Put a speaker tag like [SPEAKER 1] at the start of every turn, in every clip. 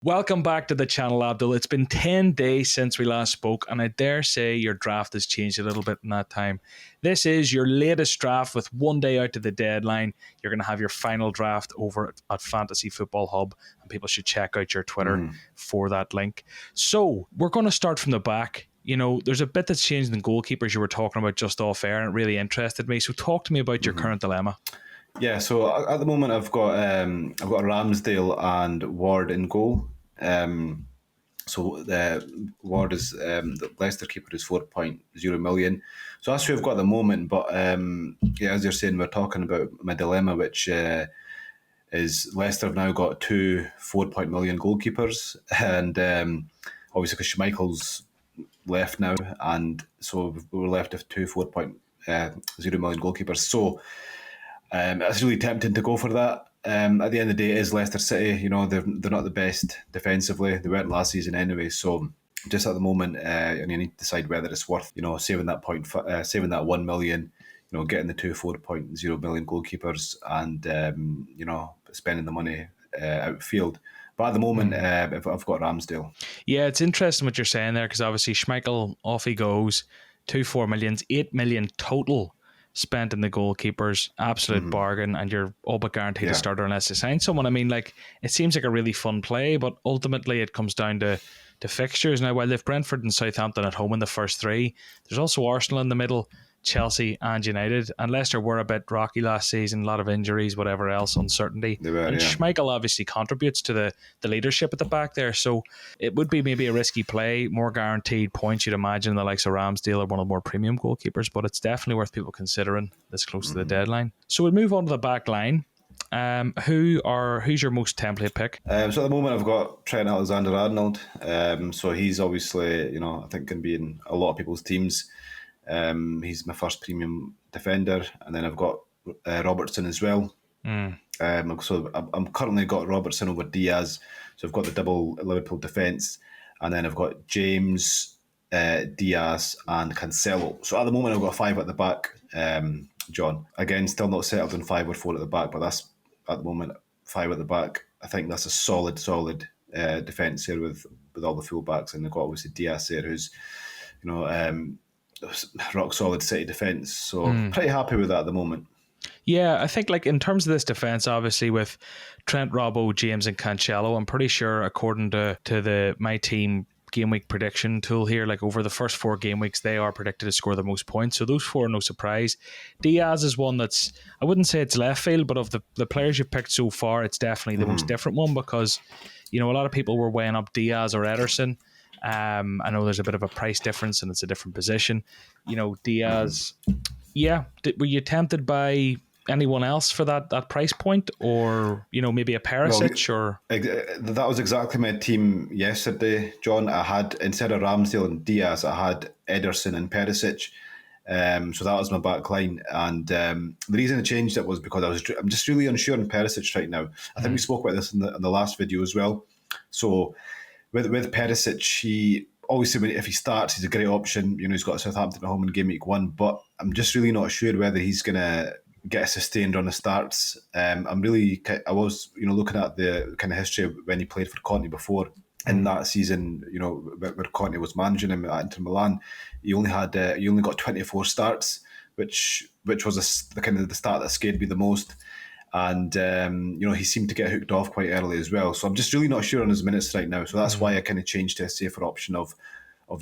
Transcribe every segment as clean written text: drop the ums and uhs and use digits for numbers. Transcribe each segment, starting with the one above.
[SPEAKER 1] Welcome back to the channel, Abdul. It's been 10 days since we last spoke, and I dare say your draft has changed a little bit in that time. This is your latest draft with 1 day out to the deadline. You're going to have your final draft over at Fantasy Football Hub, and people should check out your Twitter for that link. So, we're going to start from the back. You know, there's a bit that's changed in goalkeepers you were talking about just off air, and it really interested me. So, talk to me about your current dilemma.
[SPEAKER 2] Yeah, so at the moment I've got Ramsdale and Ward in goal. So the Ward is the Leicester keeper is 4.0 million. So that's who I've got at the moment. But yeah, as you're saying, we're talking about my dilemma, which is Leicester have now got two 4 million goalkeepers, and obviously because Schmeichel's left now, and so we're left with two 4.0 million goalkeepers. So it's really tempting to go for that. At the end of the day, it is Leicester City. You know, they're not the best defensively. They weren't last season anyway. So just at the moment, you need to decide whether it's worth, saving that saving that 1 million, getting the two 4.0 million goalkeepers, and spending the money outfield. But at the moment, I've got Ramsdale.
[SPEAKER 1] Yeah, it's interesting what you're saying there, because obviously Schmeichel, off he goes. 4 millions, 8 million total spent in the goalkeepers. Absolute bargain, and you're all but guaranteed a starter unless you sign someone. I mean, like, it seems like a really fun play, but ultimately it comes down to fixtures. Now, while they've Brentford and Southampton at home in the first three, there's also Arsenal in the middle, Chelsea and United, and Leicester were a bit rocky last season, a lot of injuries, whatever else, uncertainty. Schmeichel obviously contributes to the leadership at the back there, so it would be maybe a risky play, more guaranteed points you'd imagine, the likes of Ramsdale or one of the more premium goalkeepers, but it's definitely worth people considering this close to the deadline. So we'll move on to the back line. Who's your most template pick?
[SPEAKER 2] So at the moment I've got Trent Alexander-Arnold. So he's obviously, I think can be in a lot of people's teams. He's my first premium defender, and then I've got Robertson as well. So I'm currently got Robertson over Diaz, so I've got the double Liverpool defence, and then I've got James, Diaz and Cancelo. So at the moment I've got five at the back, John. Again, still not settled on 5 or 4 at the back, but that's at the moment 5 at the back. I think that's a solid defence here with all the full-backs, and they've got obviously Diaz there, who's rock solid City defence. So pretty happy with that at the moment.
[SPEAKER 1] Yeah, I think like in terms of this defence, obviously with Trent, Robbo, James and Cancelo, I'm pretty sure according to the my team Gameweek prediction tool here, like over the first 4 game weeks, they are predicted to score the most points. So those 4 are no surprise. Diaz is one that's, I wouldn't say it's left field, but of the players you've picked so far, it's definitely the most different one, because, a lot of people were weighing up Diaz or Ederson. I know there's a bit of a price difference and it's a different position. Diaz, were you tempted by anyone else for that price point, or maybe a Perisic? Or
[SPEAKER 2] that was exactly my team yesterday, John. I had, instead of Ramsdale and Diaz, I had Ederson and Perisic. So that was my back line, and the reason I changed it was because I'm just really unsure on Perisic right now. I think we spoke about this in the last video as well. So with Perisic, he obviously, if he starts, he's a great option. He's got Southampton at home in Gameweek 1, but I'm just really not sure whether he's going to get a sustained run of starts. I was looking at the kind of history of when he played for Conte before. In that season, where Conte was managing him at Inter Milan, he only got 24 starts, which was the kind of the start that scared me the most. And he seemed to get hooked off quite early as well. So I'm just really not sure on his minutes right now. So that's why I kind of changed to a safer option of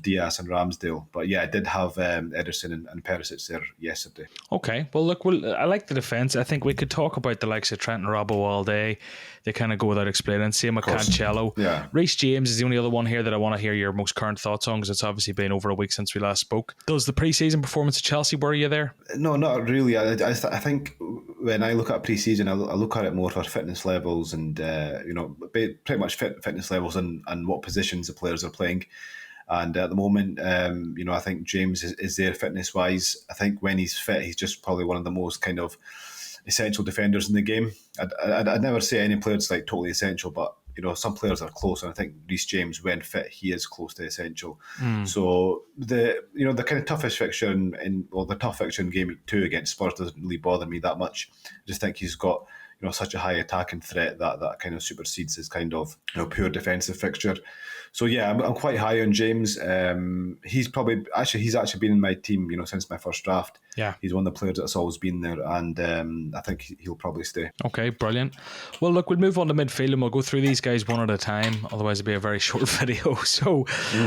[SPEAKER 2] Diaz and Ramsdale. But yeah, I did have Ederson and Perisic there yesterday.
[SPEAKER 1] Okay, well look, I like the defence. I think we could talk about the likes of Trent and Robbo all day. They kind of go without explaining. Same with Cancelo.
[SPEAKER 2] Yeah.
[SPEAKER 1] Reece James is the only other one here that I want to hear your most current thoughts on, because it's obviously been over a week since we last spoke. Does the pre-season performance of Chelsea worry you there?
[SPEAKER 2] No, not really. I think when I look at pre-season, I look at it more for fitness levels and pretty much fitness levels and what positions the players are playing. And at the moment, I think James is there fitness-wise. I think when he's fit, he's just probably one of the most kind of essential defenders in the game. I'd never say any player's like totally essential, but some players are close, and I think Reece James, when fit, he is close to essential. So the kind of toughest fixture the tough fixture in Game Week 2 against Spurs doesn't really bother me that much. I just think he's got such a high attacking threat that kind of supersedes his kind of pure defensive fixture. So yeah, I'm quite high on James. He's actually been in my team, since my first draft.
[SPEAKER 1] Yeah.
[SPEAKER 2] He's one of the players that's always been there, and I think he'll probably stay.
[SPEAKER 1] Okay, brilliant. Well, look, we'll move on to midfield and we'll go through these guys one at a time. Otherwise, it'll be a very short video. So,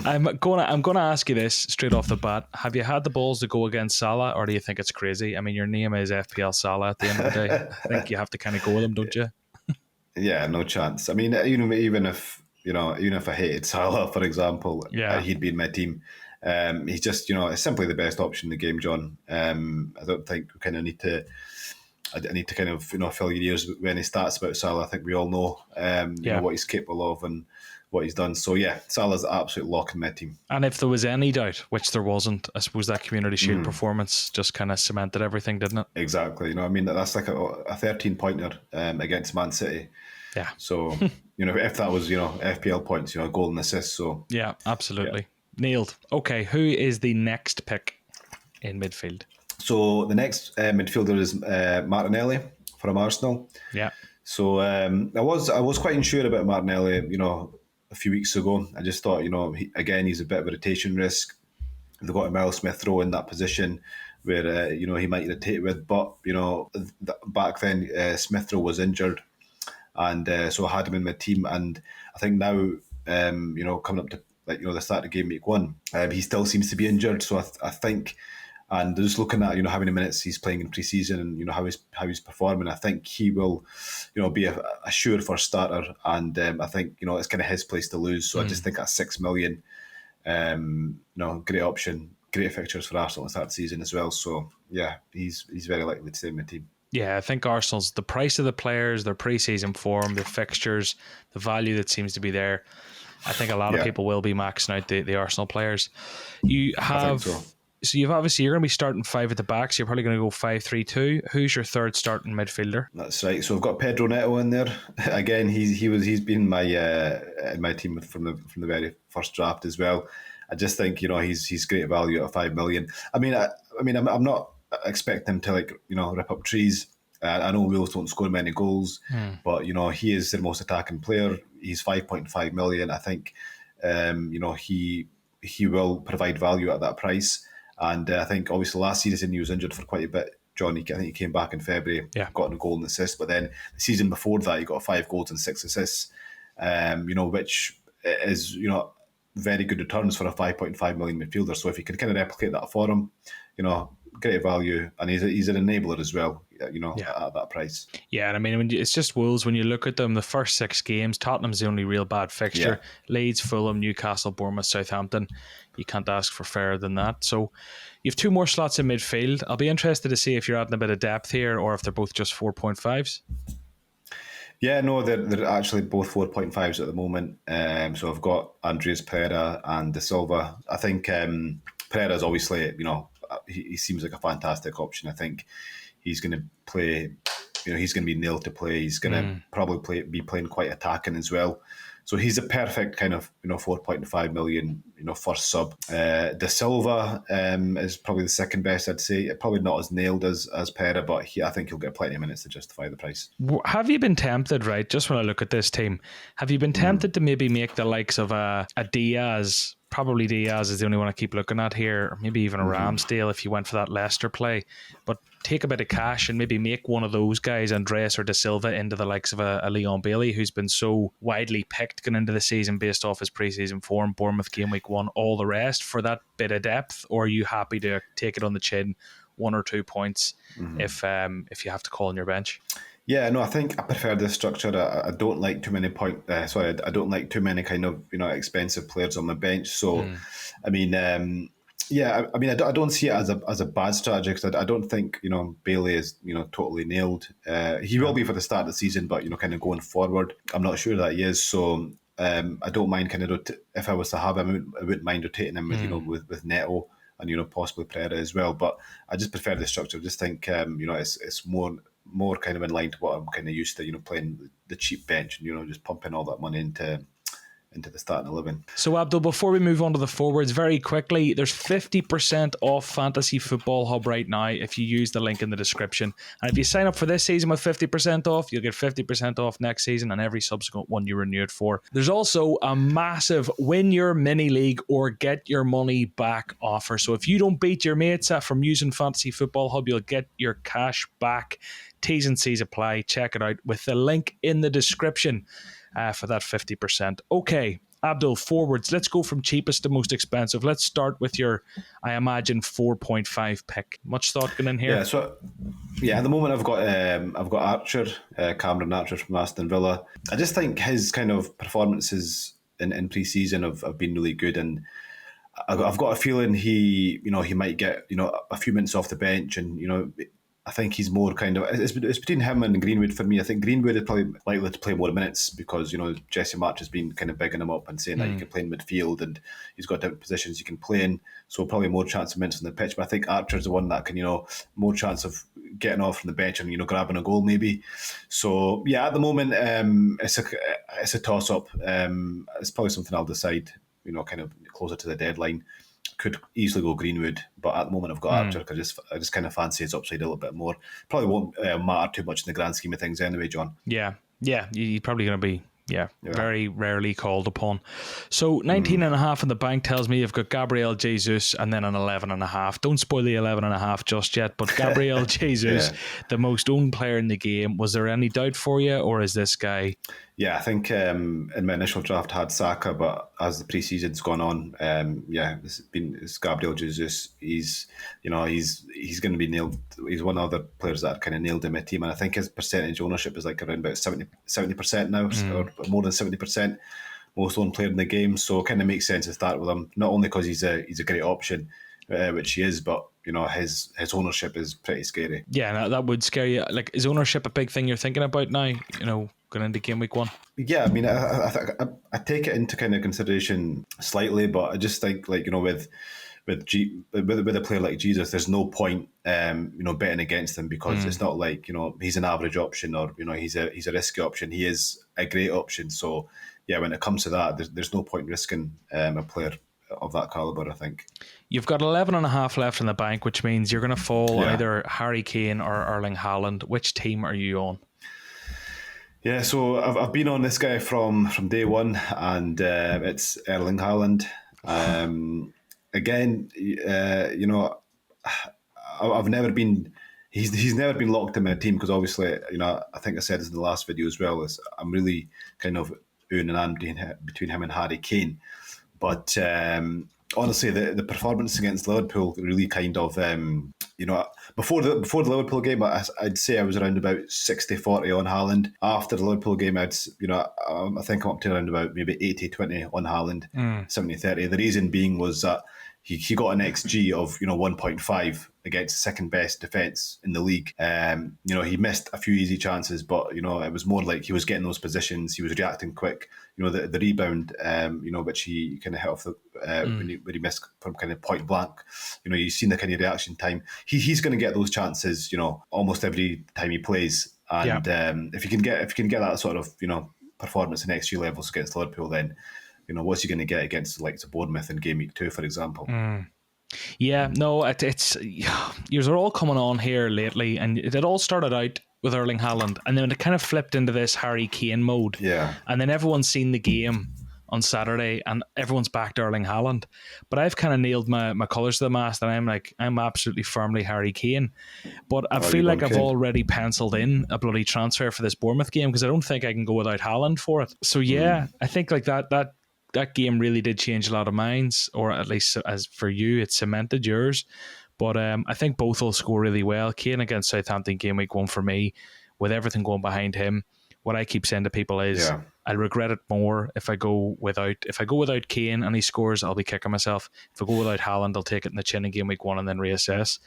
[SPEAKER 1] I'm gonna ask you this straight off the bat: have you had the balls to go against Salah, or do you think it's crazy? I mean, your name is FPL Salah. At the end of the day, I think you have to kind of go with him, don't you?
[SPEAKER 2] Yeah, no chance. I mean, even if I hated Salah, for example, he'd be in my team. He's just, simply the best option in the game, John. I don't think we kind of need to. I need to kind of fill your ears with any stats about Salah. I think we all know, what he's capable of and what he's done. So yeah, Salah's an absolute lock in my team.
[SPEAKER 1] And if there was any doubt, which there wasn't, I suppose that Community Shield performance just kind of cemented everything, didn't it?
[SPEAKER 2] Exactly. That's like a 13-pointer against Man City.
[SPEAKER 1] Yeah.
[SPEAKER 2] So if that was FPL points, goal and assist. So
[SPEAKER 1] yeah, absolutely nailed. Okay, who is the next pick in midfield?
[SPEAKER 2] So the next midfielder is Martinelli from Arsenal.
[SPEAKER 1] Yeah.
[SPEAKER 2] So I was quite unsure about Martinelli, a few weeks ago. I just thought, he's a bit of a rotation risk. They've got Emile Smith Rowe in that position where, he might rotate with. But, back then, Smith Rowe was injured. And so I had him in my team. And I think now, coming up to the start of game week 1, he still seems to be injured. So I think... And just looking at how many minutes he's playing in pre-season and how he's performing, I think he will be a sure first starter. And I think it's kind of his place to lose. So I just think at 6 million, great option, great fixtures for Arsenal to start the season as well. So yeah, he's very likely to stay in my team.
[SPEAKER 1] Yeah, I think Arsenal's the price of the players, their pre-season form, the fixtures, the value that seems to be there. I think a lot of people will be maxing out the Arsenal players. You have. So you're going to be starting 5 at the back, so you're probably going to go 5-3-2. Who's your third starting midfielder?
[SPEAKER 2] That's right. So I've got Pedro Neto in there. Again, he's been in my team from the very first draft as well. I just think he's great value at 5 million. I'm not expecting him to rip up trees. I know Wales don't score many goals, but he is the most attacking player. He's 5.5 million. I think he will provide value at that price. And I think obviously last season he was injured for quite a bit. John, I think he came back in February, got a goal and assist. But then the season before that, he got 5 goals and 6 assists, which is, very good returns for a 5.5 million midfielder. So if you can kind of replicate that for him, great value. And he's an enabler as well, at that price.
[SPEAKER 1] Yeah, and I mean, it's just Wolves. When you look at them, the first 6 games, Tottenham's the only real bad fixture. Leeds, Fulham, Newcastle, Bournemouth, Southampton. You can't ask for fairer than that. So you have 2 more slots in midfield. I'll be interested to see if you're adding a bit of depth here or if they're both just 4.5s.
[SPEAKER 2] Yeah, no, they're actually both 4.5s at the moment. So I've got Andreas Pereira and De Silva. I think Pereira's obviously, he seems like a fantastic option. I think he's going to play, he's going to be nailed to play. He's going to probably be playing quite attacking as well. So he's a perfect kind of 4.5 million first sub. De Silva is probably the second best, I'd say. Probably not as nailed as Pereira, but I think he'll get plenty of minutes to justify the price.
[SPEAKER 1] Have you been tempted, right? Just when I look at this team, have you been tempted to maybe make the likes of a Diaz? Probably Diaz is the only one I keep looking at here, or maybe even a Ramsdale if you went for that Leicester play. But take a bit of cash and maybe make one of those guys, Andreas or De Silva, into the likes of a Leon Bailey, who's been so widely picked going into the season based off his preseason form, Bournemouth game week 1, all the rest, for that bit of depth? Or are you happy to take it on the chin, 1 or 2 points if you have to call on your bench?
[SPEAKER 2] Yeah, no, I think I prefer this structure. I don't like too many I don't like too many kind of expensive players on my bench. So, I don't see it as a bad strategy because I don't think Bailey is totally nailed. He will be for the start of the season, but kind of going forward, I'm not sure that he is. So I don't mind kind of if I was to have him, I wouldn't mind rotating him with Neto and possibly Pereira as well. But I just prefer the structure. I just think it's more kind of in line to what I'm kind of used to, playing the cheap bench and just pumping all that money into into the starting 11.
[SPEAKER 1] So Abdul, before we move on to the forwards, very quickly, there's 50% off Fantasy Football Hub right now if you use the link in the description. And if you sign up for this season with 50% off, you'll get 50% off next season and every subsequent one you renew it for. There's also a massive win your mini league or get your money back offer. So if you don't beat your mates from using Fantasy Football Hub, you'll get your cash back. T's and C's apply. Check it out with the link in the description for that 50%. Okay, Abdul, forwards. Let's go from cheapest to most expensive. Let's start with your, I imagine, 4.5 pick. Much thought going in here?
[SPEAKER 2] At the moment I've got Archer, Cameron Archer from Aston Villa. I just think his kind of performances in pre-season have been really good, and I've got a feeling he might get a few minutes off the bench, and I think he's more kind of, it's between him and Greenwood for me. I think Greenwood is probably likely to play more minutes because, Jesse March has been kind of bigging him up and saying that he can play in midfield and he's got different positions he can play in. So probably more chance of minutes on the pitch. But I think Archer's the one that can, more chance of getting off from the bench and, grabbing a goal maybe. So, yeah, at the moment, it's a toss-up. It's probably something I'll decide, kind of closer to the deadline. Could easily go Greenwood, but at the moment I've got Archer because I just kind of fancy his upside a little bit more. Probably won't matter too much in the grand scheme of things anyway, John.
[SPEAKER 1] Yeah, you're probably going to be very rarely called upon. So 19.5 in the bank tells me you've got Gabriel Jesus and then an 11.5. Don't spoil the 11.5 just yet, but Gabriel Jesus, the most owned player in the game. Was there any doubt for you, or is this guy?
[SPEAKER 2] Yeah, I think in my initial draft I had Saka, but as the pre-season's gone on, it's Gabriel Jesus. He's going to be nailed. He's one of the other players that kind of nailed in my team, and I think his percentage ownership is like around about 70% now, or more than 70%. Most owned player in the game, so it kind of makes sense to start with him. Not only because he's a great option, which he is, but his ownership is pretty scary.
[SPEAKER 1] Yeah, that would scare you. Like, is ownership a big thing you're thinking about now? Going into game week 1.
[SPEAKER 2] Yeah, I mean, I take it into kind of consideration slightly, but I just think with a player like Jesus, there's no point betting against him because it's not like he's an average option or he's a risky option. He is a great option. So yeah, when it comes to that, there's no point risking a player of that caliber, I think.
[SPEAKER 1] You've got 11.5 left in the bank, which means you're going to fall either Harry Kane or Erling Haaland. Which team are you on?
[SPEAKER 2] Yeah, so I've been on this guy from day one, and it's Erling Haaland. Again, I've never been. He's never been locked in my team because obviously, I think I said this in the last video as well. Is I'm really kind of oohing and ahhing between him and Harry Kane, but honestly, the performance against Liverpool really kind of, before the Liverpool game, I'd say I was around about 60-40 on Haaland. After the Liverpool game, I think I'm up to around about maybe 80-20 on Haaland, 70-30. The reason being was that he got an XG of 1.5 against the second best defence in the league. He missed a few easy chances, but it was more like he was getting those positions. He was reacting quick. The rebound, which he kind of hit off the when he missed from kind of point blank. You've seen the kind of reaction time. He's going to get those chances. Almost every time he plays. And if you can get that sort of performance in XG levels against Liverpool, then what's he going to get against the likes of Bournemouth in Gameweek 2, for example?
[SPEAKER 1] Yeah, no, it's yours are all coming on here lately, and it all started out with Erling Haaland, and then it kind of flipped into this Harry Kane mode.
[SPEAKER 2] Yeah,
[SPEAKER 1] and then everyone's seen the game on Saturday, and everyone's backed Erling Haaland. But I've kind of nailed my colours to the mast, and I'm absolutely firmly Harry Kane. But I feel like I've already penciled in a bloody transfer for this Bournemouth game because I don't think I can go without Haaland for it. So yeah, I think like that game really did change a lot of minds, or at least as for you, it cemented yours. But I think both will score really well. Kane against Southampton game week 1 for me, with everything going behind him. What I keep saying to people is I'll regret it more if I go without Kane and he scores, I'll be kicking myself. If I go without Haaland, I'll take it in the chin in game week 1 and then reassess.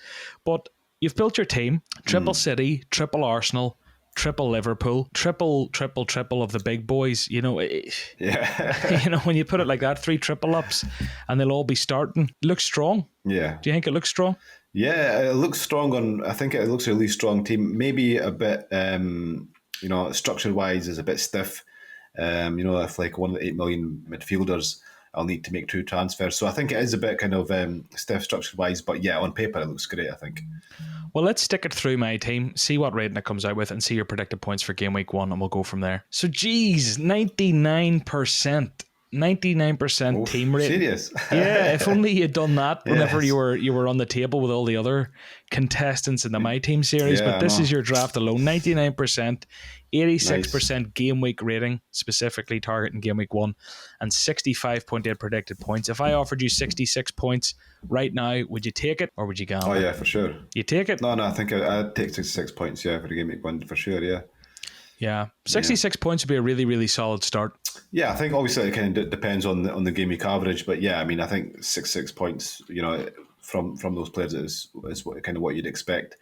[SPEAKER 1] But you've built your team, triple City, triple Arsenal, triple Liverpool, triple of the big boys. When you put it like that, 3 triple ups, and they'll all be starting. It looks strong.
[SPEAKER 2] Yeah.
[SPEAKER 1] Do you think it looks strong?
[SPEAKER 2] Yeah, it looks strong. I think it looks a really strong team. Maybe a bit, structure wise, is a bit stiff. If like one of the 8 million midfielders, I'll need to make 2 transfers. So I think it is a bit kind of stiff structure-wise, but yeah, on paper it looks great, I think.
[SPEAKER 1] Well, let's stick it through my team, see what rating it comes out with, and see your predicted points for game week 1, and we'll go from there. So, geez, 99%. 99% team rating.
[SPEAKER 2] Serious?
[SPEAKER 1] Yeah, if only you'd done that whenever
[SPEAKER 2] Yes.
[SPEAKER 1] you were on the table with all the other contestants in the My Team series.
[SPEAKER 2] Yeah,
[SPEAKER 1] but this
[SPEAKER 2] I know.
[SPEAKER 1] is your draft alone. 99%, 86%
[SPEAKER 2] Nice.
[SPEAKER 1] game week rating, specifically targeting game week 1, and 65.8 predicted points. If I offered you 66 points right now, would you take it or would you gamble?
[SPEAKER 2] Oh yeah, for sure.
[SPEAKER 1] You take it?
[SPEAKER 2] No, I think I'd take 66 points, yeah, for the game week 1 for sure, yeah.
[SPEAKER 1] Yeah. 66 points would be a really, really solid start.
[SPEAKER 2] Yeah, I think obviously it kind of depends on the game week average, but yeah, I mean, I think 66 points, from those players is what you'd expect.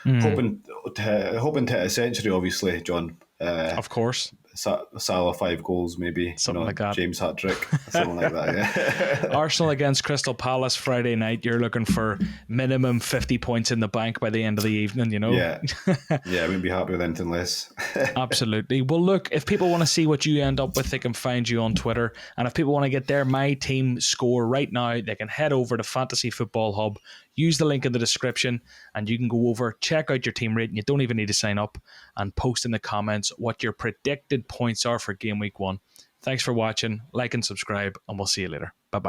[SPEAKER 2] Hoping to hit a century, obviously, John.
[SPEAKER 1] Of course.
[SPEAKER 2] Salah 5 goals, maybe.
[SPEAKER 1] Something like that.
[SPEAKER 2] James hat trick, something like that. Yeah.
[SPEAKER 1] Arsenal against Crystal Palace Friday night. You're looking for minimum 50 points in the bank by the end of the evening,
[SPEAKER 2] Yeah, I wouldn't be happy with anything less.
[SPEAKER 1] Absolutely. Well, look, if people want to see what you end up with, they can find you on Twitter. And if people want to get their My Team score right now, they can head over to Fantasy Football Hub, use the link in the description, and you can go over, check out your team rating. You don't even need to sign up, and post in the comments what your predicted points are for game week 1. Thanks for watching. Like and subscribe, and we'll see you later. Bye-bye.